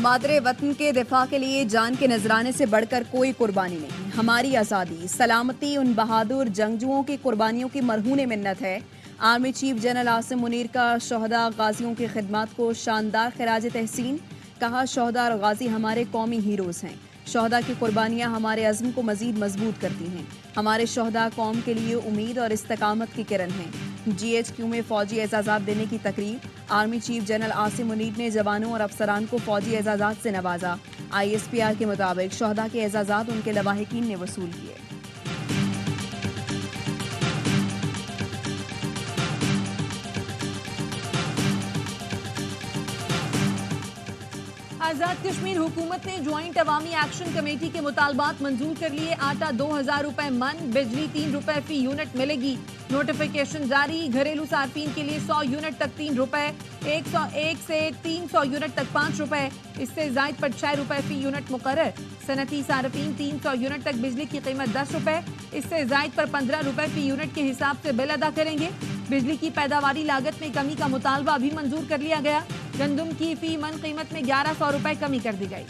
مادر وطن کے دفاع کے لیے جان کے نذرانے سے بڑھ کر کوئی قربانی نہیں. ہماری آزادی سلامتی ان بہادر جنگجوؤں کی قربانیوں کی مرہون منت ہے. Army chief general Asim Munir کا شہداء غازیوں کی خدمات کو شاندار خراج تحسین. کہا شہداء اور غازی ہمارے قومی ہیروز ہیں. شہداء کی قربانیاں ہمارے عزم کو مزید مضبوط کرتی ہیں. ہمارے شہداء قوم کے لیے امید اور استقامت کی کرن ہیں. جی ایچ کیو میں فوجی اعزازات دینے کی تقریب. Army chief general Asim Munir نے جوانوں اور افسران کو فوجی اعزازات سے نوازا. آئی ایس پی آر کے مطابق شہداء کے اعزازات ان کے لواحقین نے وصول کیے. آزاد کشمیر حکومت نے جوائنٹ عوامی ایکشن کمیٹی کے مطالبات منظور کر لیے. آٹا 2000 روپے من، بجلی 3 روپے فی یونٹ ملے گی. نوٹیفیکیشن جاری. گھریلو صارفین کے لیے 100 یونٹ تک 3 روپے، 101 سے 300 یونٹ تک 5 روپے، اس سے زائد پر 6 روپے فی یونٹ مقرر. صنعتی صارفین 300 یونٹ تک بجلی کی قیمت 10 روپے، اس سے زائد پر 15 روپے فی یونٹ کے حساب سے بل ادا کریں گے. بجلی کی پیداواری لاگت میں کمی کا مطالبہ بھی منظور کر لیا گیا. گندم کی فی من قیمت میں 1100 روپے کمی کر دی گئی.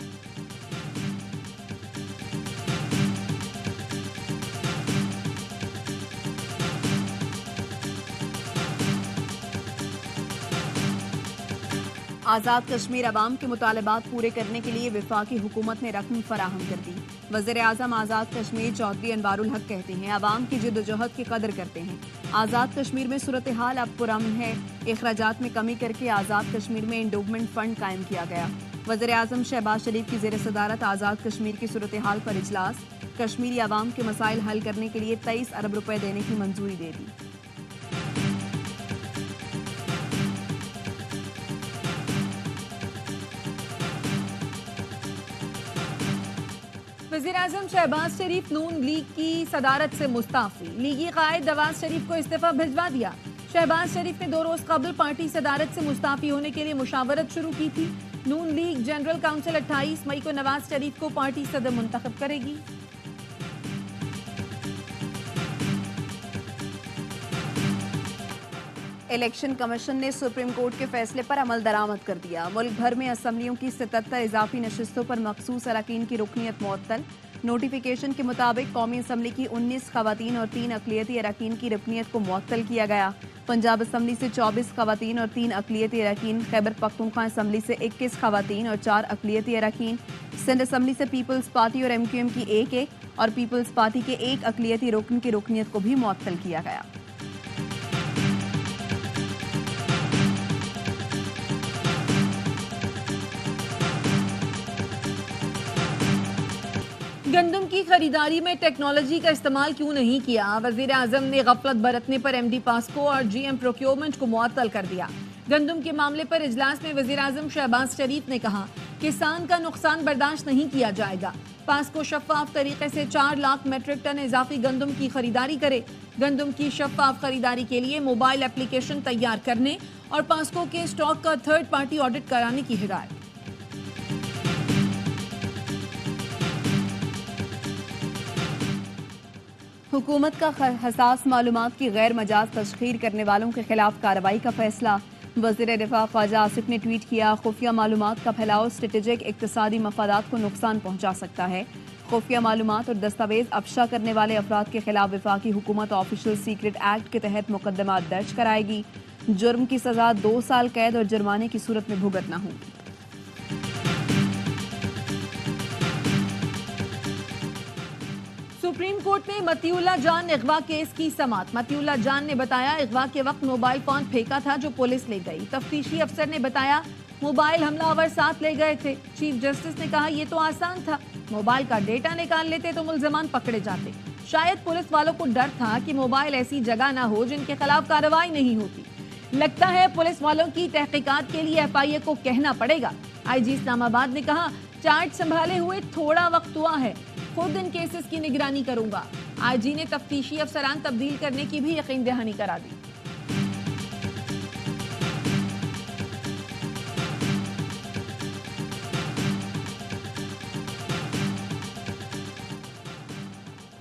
آزاد کشمیر عوام کے مطالبات پورے کرنے کے لیے وفاقی حکومت نے رقم فراہم کر دی. وزیر اعظم آزاد کشمیر چودھری انوار الحق کہتے ہیں عوام کی جدوجہد کی قدر کرتے ہیں. آزاد کشمیر میں صورتحال اب پرامن ہے. اخراجات میں کمی کر کے آزاد کشمیر میں انڈومنٹ فنڈ قائم کیا گیا. وزیر اعظم شہباز شریف کی زیر صدارت آزاد کشمیر کی صورتحال پر اجلاس. کشمیری عوام کے مسائل حل کرنے کے لیے 23 ارب روپے دینے کی منظوری دے دی. وزیر اعظم شہباز شریف نون لیگ کی صدارت سے مستعفی. لیگی قائد نواز شریف کو استعفیٰ بھجوا دیا. شہباز شریف نے 2 روز قبل پارٹی صدارت سے مستعفی ہونے کے لیے مشاورت شروع کی تھی. نون لیگ جنرل کونسل 28 مئی کو نواز شریف کو پارٹی صدر منتخب کرے گی. الیکشن کمیشن نے سپریم کورٹ کے فیصلے پر عمل درآمد کر دیا. ملک بھر میں اسمبلیوں کی 77 اضافی نشستوں پر مخصوص اراکین کی رکنیت معطل. نوٹیفیکیشن کے مطابق قومی اسمبلی کی 19 خواتین اور 3 اقلیتی اراکین کی رکنیت کو معطل کیا گیا. پنجاب اسمبلی سے 24 خواتین اور 3 اقلیتی اراکین، خیبر پختونخوا اسمبلی سے 21 خواتین اور 4 اقلیتی اراکین، سندھ اسمبلی سے پیپلز پارٹی اور MQM کی 1 اور پیپلز پارٹی کے 1 اقلیتی رکن کی رکنیت کو بھی معطل کیا گیا. گندم کی خریداری میں ٹیکنالوجی کا استعمال کیوں نہیں کیا؟ وزیر اعظم نے غفلت برتنے پر MD پاسکو اور GM پروکیورمنٹ کو معطل کر دیا. گندم کے معاملے پر اجلاس میں وزیر اعظم شہباز شریف نے کہا کسان کا نقصان برداشت نہیں کیا جائے گا. پاسکو شفاف طریقے سے 4 لاکھ میٹرک ٹن اضافی گندم کی خریداری کرے. گندم کی شفاف خریداری کے لیے موبائل اپلیکیشن تیار کرنے اور پاسکو کے اسٹاک کا 3rd پارٹی آڈٹ کرانے کی ہدایت. حکومت کا حساس معلومات کی غیر مجاز تشہیر کرنے والوں کے خلاف کارروائی کا فیصلہ. وزیر دفاع خواجہ آصف نے ٹویٹ کیا خفیہ معلومات کا پھیلاؤ اسٹریٹجک اقتصادی مفادات کو نقصان پہنچا سکتا ہے. خفیہ معلومات اور دستاویز افشا کرنے والے افراد کے خلاف وفاقی حکومت آفیشل سیکرٹ ایکٹ کے تحت مقدمات درج کرائے گی. جرم کی سزا 2 سال قید اور جرمانے کی صورت میں بھگتنا ہوگی. سپریم کورٹ میں متی اللہ جان اغوا کیس کی سماعت. متی اللہ جان نے بتایا اغوا کے وقت موبائل فون پھینکا تھا جو پولیس لے گئی. تفتیشی افسر نے بتایا موبائل حملہ آور ساتھ لے گئے تھے. چیف جسٹس نے کہا یہ تو آسان تھا، موبائل کا ڈیٹا نکال لیتے تو ملزمان پکڑے جاتے. شاید پولیس والوں کو ڈر تھا کہ موبائل ایسی جگہ نہ ہو جن کے خلاف کارروائی نہیں ہوتی. لگتا ہے پولیس والوں کی تحقیقات کے لیے FIA کو کہنا پڑے گا. IG اسلام آباد نے کہا چارج سنبھالے ہوئے تھوڑا وقت ہوا ہے، خود ان کیسز کی نگرانی کروں گا. IG نے تفتیشی افسران تبدیل کرنے کی بھی یقین دہانی کرا دی.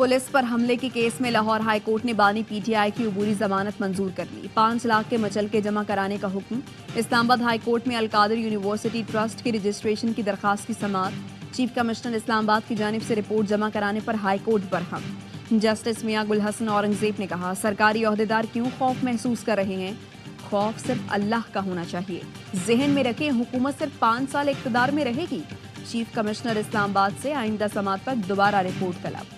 पुलिस पर हमले के केस में लाहौर हाई कोर्ट ने बानी पीटीआई की अबूरी जमानत मंजूर कर ली। 5 लाख के मचलके जमा कराने का हुक्म। इस्लामाबाद हाई कोर्ट में अलकादिर यूनिवर्सिटी ट्रस्ट की रजिस्ट्रेशन की दरखास्त की समाअत। चीफ कमिश्नर इस्लामाबाद की जानिब से रिपोर्ट जमा कराने पर हाई कोर्ट बरहम। जस्टिस मियां गुल हसन औरंगजेब ने कहा, सरकारी ओहदेदार क्यों खौफ महसूस कर रहे हैं? खौफ सिर्फ अल्लाह का होना चाहिए। जहन में रखें, हुकूमत सिर्फ 5 साल इक़्तिदार में रहेगी। चीफ कमिश्नर इस्लामाबाद से आइंदा समाअत पर दोबारा रिपोर्ट तलब।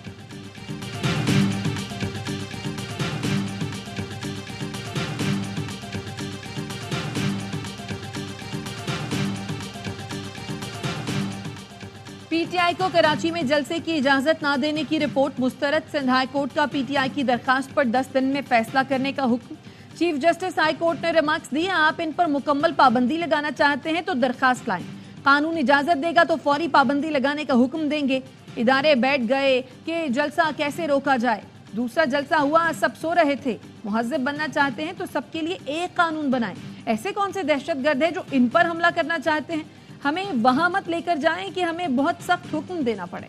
पीटीआई को कराची में जलसे की इजाजत ना देने की रिपोर्ट मुस्तरद। सिंध हाई कोर्ट का पीटीआई की दरखास्त पर 10 दिन में फैसला करने का हुक्म। चीफ जस्टिस हाई कोर्ट ने रिमार्क्स दिए, आप इन पर मुकम्मल पाबंदी लगाना चाहते हैं तो दरखास्त लाएं, कानून इजाजत देगा तो फौरी पाबंदी लगाने का हुक्म देंगे। इदारे बैठ गए कि जलसा कैसे रोका जाए। दूसरा जलसा हुआ, सब सो रहे थे। मुहज्जिब बनना चाहते हैं तो सबके लिए एक कानून बनाएं। ऐसे कौन से दहशतगर्द हैं जो इन पर हमला करना चाहते हैं? हमें वहां मत लेकर जाएं कि हमें बहुत सख्त हुक्म देना पड़े।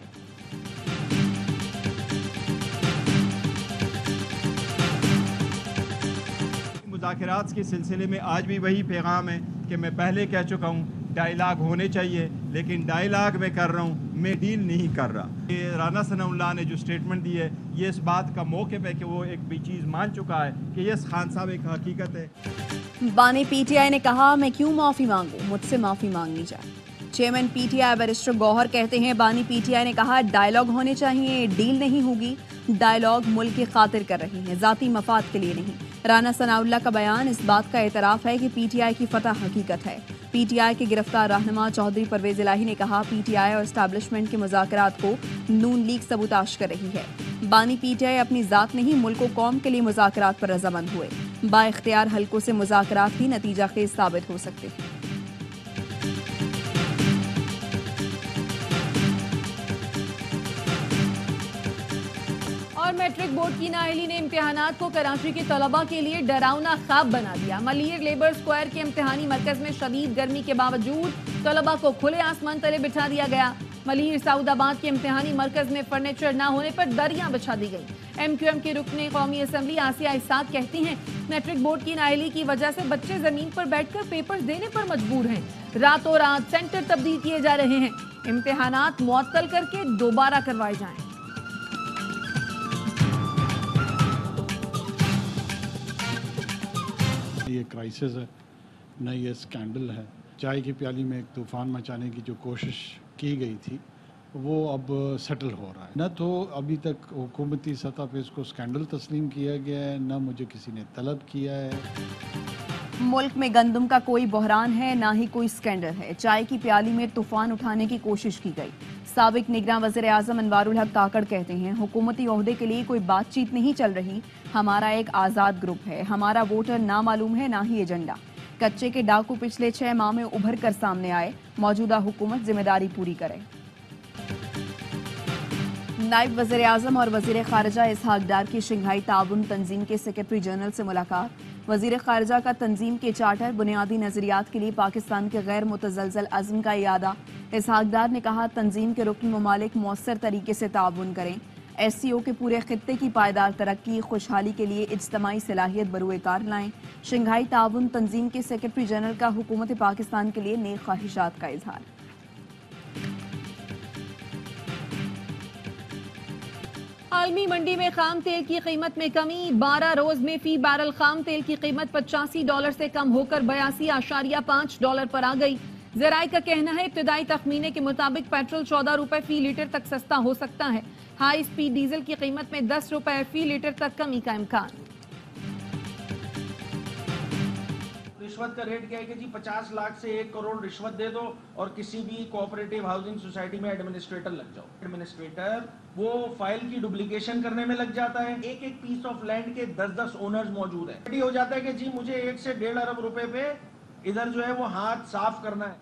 मुज़ाकरात के सिलसिले में आज भी वही पैगाम है कि मैं पहले कह चुका हूँ, डायलाग होने चाहिए, लेकिन डायलाग मैं कर रहा हूँ, मैं डील नहीं कर रहा। ये राना सनाउल्लाह ने जो स्टेटमेंट दी है, ये इस बात का मौक़िफ़ है कि वो एक भी चीज़ मान चुका है कि यस खान साहब एक हकीकत है। बानी पीटीआई ने कहा, मैं क्यों माफ़ी मांगूं, मुझसे माफ़ी मांगनी जाए। चेयरमैन पीटीआई बैरिस्टर गौहर कहते हैं, बानी पीटीआई ने कहा, डायलॉग होने चाहिए, डील नहीं होगी। डायलॉग मुल्क की खातिर कर रही हैं, ज़ाती मफाद के लिए नहीं। राना सनाउल्लाह का बयान इस बात का एतराफ़ है कि पीटीआई की फतह हकीकत है। पीटीआई के गिरफ्तार रहनुमा चौधरी परवेज़ इलाही ने कहा, पीटीआई और एस्टैब्लिशमेंट के मुज़ाकरात को नून लीग सबूताश कर रही है। बानी पीटीआई अपनी ज़ात नहीं, मुल्क व कौम के लिए मुज़ाकरात पर रज़ामंद हुए। बाइख्तियार हलकों से मुज़ाकरात ही नतीजा खेज़ साबित हो सकते हैं। और मैट्रिक बोर्ड की नाअहली ने इम्तिहानात को कराची के तलबा के लिए डरावना ख्वाब बना दिया। मलिर लेबर स्क्वायर के इम्तिहानी मरकज में शदीद गर्मी के बावजूद तलबा को खुले आसमान तले बिठा दिया गया। मलिर सऊदाबाद के इम्तिहानी मरकज में फर्नीचर न होने पर दरियां बिछा दी गई। MQM के रुकने कौमी असम्बली आसिया इसाक कहती हैं, मैट्रिक बोर्ड की नाअहली की वजह से बच्चे जमीन पर बैठकर पेपर्स देने पर मजबूर हैं। रातों रात सेंटर तब्दील किए जा रहे हैं। इम्तिहानात मुअत्तल करके दोबारा करवाए जाएं। ये क्राइसिस है, न ये स्कैंडल है। चाय की प्याली में एक तूफ़ान मचाने की जो कोशिश की गई थी वो अब सेटल हो रहा है। न तो अभी तक हुकूमती सतह पे इसको स्कैंडल तस्लीम किया गया है, न मुझे किसी ने तलब किया है। मुल्क में गंदम का कोई बहरान है, ना ही कोई स्कैंडल है। चाय की प्याली में तूफान उठाने की कोशिश की गई। साबिक निगरान वज़ीर आज़म अनवारुल हक काकड़ कहते हैं, हुकूमती ओहदे के लिए कोई बातचीत नहीं चल रही। हमारा एक आज़ाद ग्रुप है, हमारा वोटर ना मालूम है, ना ही एजेंडा। कच्चे के डाकू पिछले 6 माह में उभर कर सामने आए। मौजूदा हुकूमत जिम्मेदारी पूरी करे। नायब वज़ीर आज़म और वज़ीर ख़ारिजा इसहाक डार की शंघाई ताउन तंजीम के सेक्रेटरी जनरल से मुलाकात। वज़ीर ख़ारिजा का तंजीम के चार्टर बुनियादी नज़रियात के लिए पाकिस्तान के गैर मुतज़लज़ल अज़्म का इयादा। इसहाक डार ने कहा, तंजीम के रुकन ममालिक मौसर तरीके से ताउन करें। SCO के पूरे खित्ते की पायदार तरक्की खुशहाली के लिए इज्तमाई सलाहियत बरूए कार लाएं। शंघाई ताउन तंजीम के सेक्रेटरी जनरल का हुकूमत पाकिस्तान के लिए नेक ख्वाहिशात का इजहार। आलमी मंडी में खाम तेल की कीमत में कमी। 12 रोज में फी बैरल खाम तेल की कीमत $85 से कम होकर $82.5 पर आ गई। ज़राए का कहना है, इब्तदाई तखमीने के मुताबिक पेट्रोल ₹14 फी लीटर तक सस्ता हो सकता है। हाई स्पीड डीजल की कीमत में ₹10 फी लीटर तक कमी का इम्कान। रिश्वत का रेट क्या है कि जी 50 लाख से 1 करोड़ रिश्वत दे दो और किसी भी कोऑपरेटिव हाउसिंग सोसाइटी में एडमिनिस्ट्रेटर लग जाओ। एडमिनिस्ट्रेटर वो फाइल की डुप्लीकेशन करने में लग जाता है। एक एक पीस ऑफ लैंड के 10-10 ओनर्स मौजूद है। रेडी हो जाता है कि जी मुझे 1 से 1.5 अरब रुपए पे इधर जो है वो हाथ साफ करना है।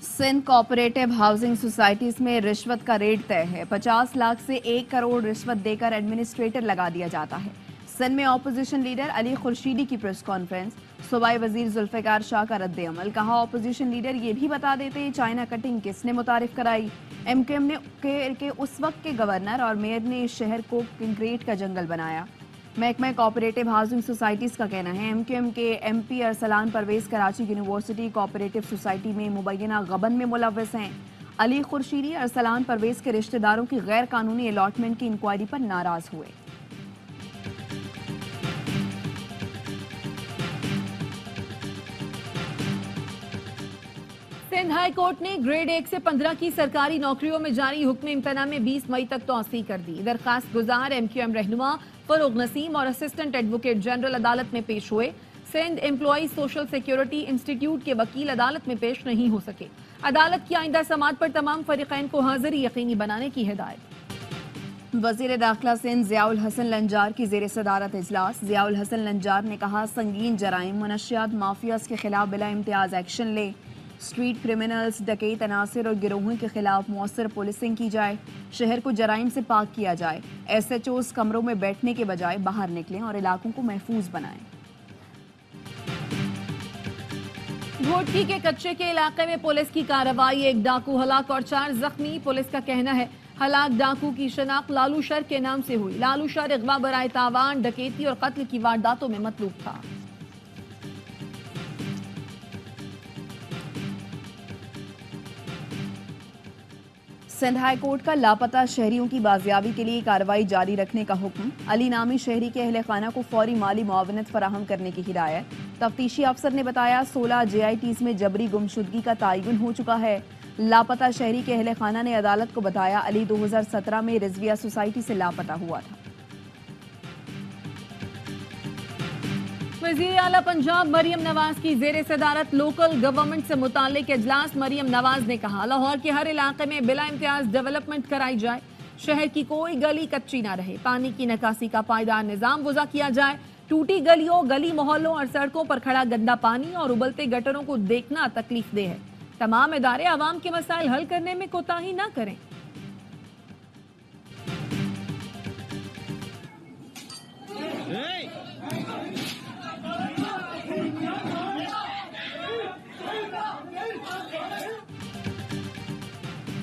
सिंध कोऑपरेटिव हाउसिंग सोसाइटीज में रिश्वत का रेट तय है। 50 लाख से 1 करोड़ रिश्वत देकर एडमिनिस्ट्रेटर लगा दिया जाता है। सिंध में ऑपोजिशन लीडर अली खुर्शीदी की प्रेस कॉन्फ्रेंस। सूबाई वजीर जुल्फ़िकार शाह का रद्द अमल, कहा अपोजिशन लीडर ये भी बता देते चाइना कटिंग किसने मुतारिफ कराई। MQM ने के उस वक्त के गवर्नर और मेयर ने शहर को कंक्रीट का जंगल बनाया। महकमा कोऑपरेटिव हाउसिंग सोसाइटीज़ का कहना है MQM के MP Arsalan Parvez Karachi university cooperative society में मुबैना गबन में मुलव्वस हैं। अली खुर्शीदी अरसलान परवेज के रिश्तेदारों की गैर कानूनी अलॉटमेंट की इंक्वायरी पर नाराज हुए। सिंध हाई कोर्ट ने ग्रेड 1 से 15 की सरकारी नौकरियों में जारी हुक्म इम्तना में 20 मई तक तौसी कर दी। दरखास्त गुजार MQM रहनुमा फरोग नसीम और असिस्टेंट एडवोकेट जनरल अदालत में पेश हुए। Sindh employee social security institute के वकील अदालत में पेश नहीं हो सके। अदालत की आइंदा समाअत पर तमाम फरीकैन को हाजिरी यकीनी बनाने की हिदायत। वजीर दाखिला सिंध ज़ियाउल हसन लंजार की ज़ेर सदारत इजलास। ज़ियाउल हसन लंजार ने कहा संगीन जराइम मनशियात माफियाज के खिलाफ बिला इम्तियाज एक्शन ले। स्ट्रीट क्रिमिनल्स डकैत अनासिर और गिरोहों के खिलाफ मौसर पुलिसिंग की जाए। शहर को जराइम से पाक किया जाए। SHOs कमरों में बैठने के बजाय बाहर निकलें और इलाकों को महफूज बनाएं। घोटकी के कच्चे के इलाके में पुलिस की कार्रवाई, एक डाकू हलाक और 4 जख्मी। पुलिस का कहना है हलाक डाकू की शनाख्त लालू शर के नाम से हुई। लालू शर अगवा बराए तावान, डकैती और कत्ल की वारदातों में मतलूब था। सिंध हाई कोर्ट का लापता शहरियों की बाजियाबी के लिए कार्रवाई जारी रखने का हुक्म। अली नामी शहरी के अहले खाना को फौरी माली मुआवनत फराहम करने की हिदायत। तफ्तीशी अफसर ने बताया 16 JITs में जबरी गुमशुदगी का तयन हो चुका है। लापता शहरी के अहले खाना ने अदालत को बताया अली 2017 में रिजविया सोसाइटी से लापता हुआ था। वज़ीर आला पंजाब मरियम नवाज की ज़ेर सदारत लोकल गवर्नमेंट से मुताल्लिक इजलास। मरियम नवाज ने कहा लाहौर के हर इलाके में बिला इम्तियाज डेवलपमेंट कराई जाए। शहर की कोई गली कच्ची ना रहे। पानी की निकासी का पायदार निजाम वज़ा किया जाए। टूटी गलियों, गली मोहल्लों और सड़कों पर खड़ा गंदा पानी और उबलते गटरों को देखना तकलीफ दे है। तमाम इदारे आवाम के मसाइल हल करने में कोताही ना करें।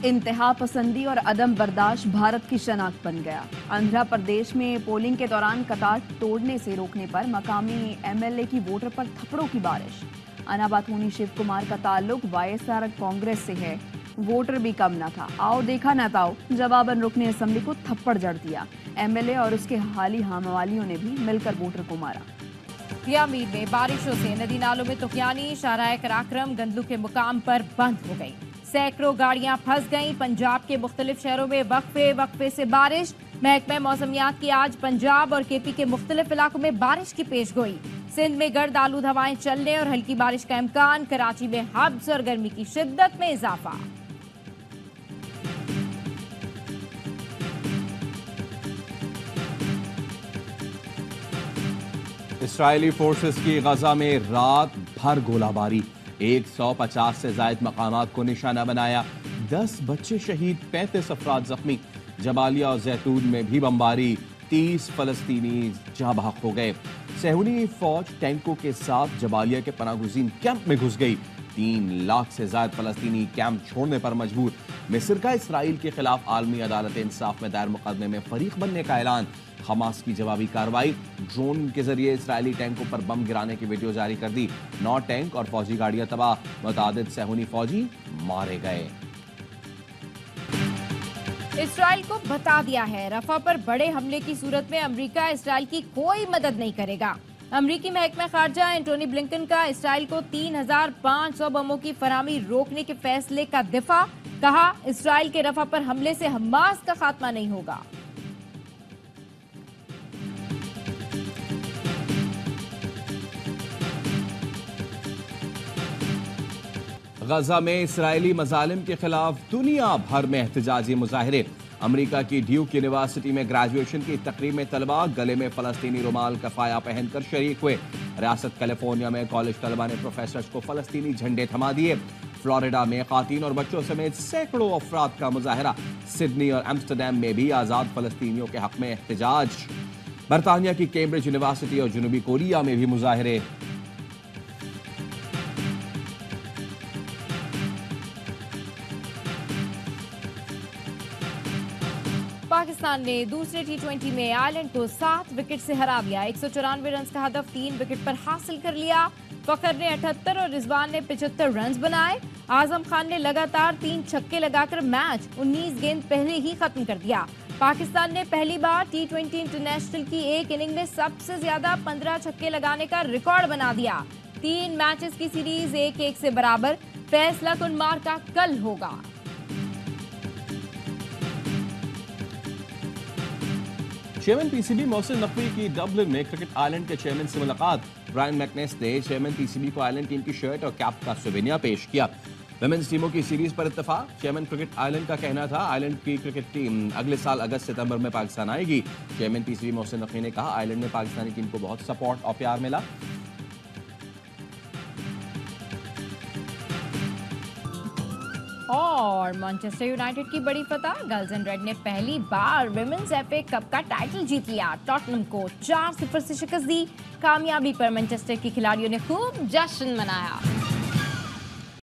इंतहा पसंदी और अदम बर्दाश्त भारत की शनाख्त बन गया। आंध्र प्रदेश में पोलिंग के दौरान कतार तोड़ने से रोकने पर मकामी MLA की वोटर पर थप्पड़ों की बारिश। अनाबाथूनी शिव कुमार का ताल्लुक YSR कांग्रेस से है। वोटर भी कम न था। आओ देखा न ताओ, जवाबन रुकने असम्बली को थप्पड़ जड़ दिया। MLA और उसके हाली हमवालियों ने भी मिलकर वोटर को मारा। यामीर में बारिशों से नदी नालों में तुफयानी, शाहराह कराक्रम गंदलू के मुकाम पर बंद हो गई। सैकड़ों गाड़ियां फंस गईं। पंजाब के मुख्तलिफ शहरों में वक्फे से बारिश। महकमा मौसमियात की आज पंजाब और KP के मुख्तलिफ इलाकों में बारिश की पेश गोई। सिंध में गर्द आलूद हवाएं चलने और हल्की बारिश का इम्कान। कराची में हब्स और गर्मी की शिद्दत में इजाफा। इसराइली फोर्सेस की गजा में रात भर गोलाबारी। 150 से जायद मकामात को निशाना बनाया। 10 बच्चे शहीद, 35 अफराद जख्मी। जबालिया और जैतून में भी बमबारी। 30 फलस्तीनी जहां बहक हो गए। सहूनी फौज टैंकों के साथ जबालिया के पनागुज़ीन कैंप में घुस गई। 3 लाख से ज्यादा फलस्तीनी कैंप छोड़ने पर मजबूर। मिस्र का इसराइल के खिलाफ आलमी अदालत इंसाफ में दायर मुकदमे में फरीक बनने का ऐलान। हमास की जवाबी कार्रवाई। ड्रोन के जरिए इसराइली टैंकों पर बम गिराने की वीडियो जारी कर दी। 9 टैंक और फौजी गाड़ियां तबाह। मुतादिद सहूनी फौजी मारे गए। इसराइल को बता दिया है रफा पर बड़े हमले की सूरत में अमेरिका इसराइल की कोई मदद नहीं करेगा। अमेरिकी महकमा खारजा एंटोनी ब्लिंकन का इसराइल को 3500 बमों की फराहमी रोकने के फैसले का दिफा। कहा इसराइल के रफा पर हमले से हमास का खात्मा नहीं होगा। गजा में इसराइली मजालिम के खिलाफ दुनिया भर में एहतजाजी मुजाहरे। अमेरिका की ड्यूक यूनिवर्सिटी में ग्रेजुएशन की तकरीब में तलबा गले में फलस्तीनी रुमाल कफाया पहनकर शरीक हुए। रियासत कैलिफोर्निया में कॉलेज तलबा ने प्रोफेसर्स को फलस्तीनी झंडे थमा दिए। फ्लोरिडा में खातीन और बच्चों समेत सैकड़ों अफराद का मुजाहरा। सिडनी और एम्स्टरडैम में भी आज़ाद फलस्तीनियों के हक में एहतजाज। बरतानिया की कैम्ब्रिज यूनिवर्सिटी और जनूबी कोरिया में भी मुजाहरे। पाकिस्तान ने दूसरे T20 में आयरलैंड को 7 विकेट से हरा दिया। 194 रन का हदफ 3 विकेट पर हासिल कर लिया। फखर ने 78 और रिजवान ने 75 रन बनाए। आजम खान ने लगातार 3 छक्के लगाकर मैच 19 गेंद पहले ही खत्म कर दिया। पाकिस्तान ने पहली बार T20 इंटरनेशनल की एक इनिंग में सबसे ज्यादा 15 छक्के लगाने का रिकॉर्ड बना दिया। 3 मैचेस की सीरीज 1-1 से बराबर। फैसला कुनमार का कल होगा। चेयरमैन पीसीबी मोहसिन नकवी की डबलिन में क्रिकेट आइलैंड के चेयरमैन से मुलाकात। ब्रायन मैकनेस ने चेयरमैन पीसीबी को आइलैंड टीम की शर्ट और कैप का सोवेनिया पेश किया। विमेंस टीमों की सीरीज पर इत्तेफाक। चेयरमैन क्रिकेट आइलैंड का कहना था आइलैंड की क्रिकेट टीम अगले साल अगस्त सितंबर में पाकिस्तान आएगी। चेयरमैन पीसीबी मोहसिन नकवी ने कहा आइलैंड में पाकिस्तानी टीम को बहुत सपोर्ट और प्यार मिला। और मैनचेस्टर यूनाइटेड की बड़ी फतह, गर्ल्स एंड रेड ने पहली बार विमेंस एफए कप का टाइटल जीत लिया। टॉटनहम को 4-0 से शिकस्त दी। कामयाबी पर मैनचेस्टर के खिलाड़ियों ने खूब जश्न मनाया।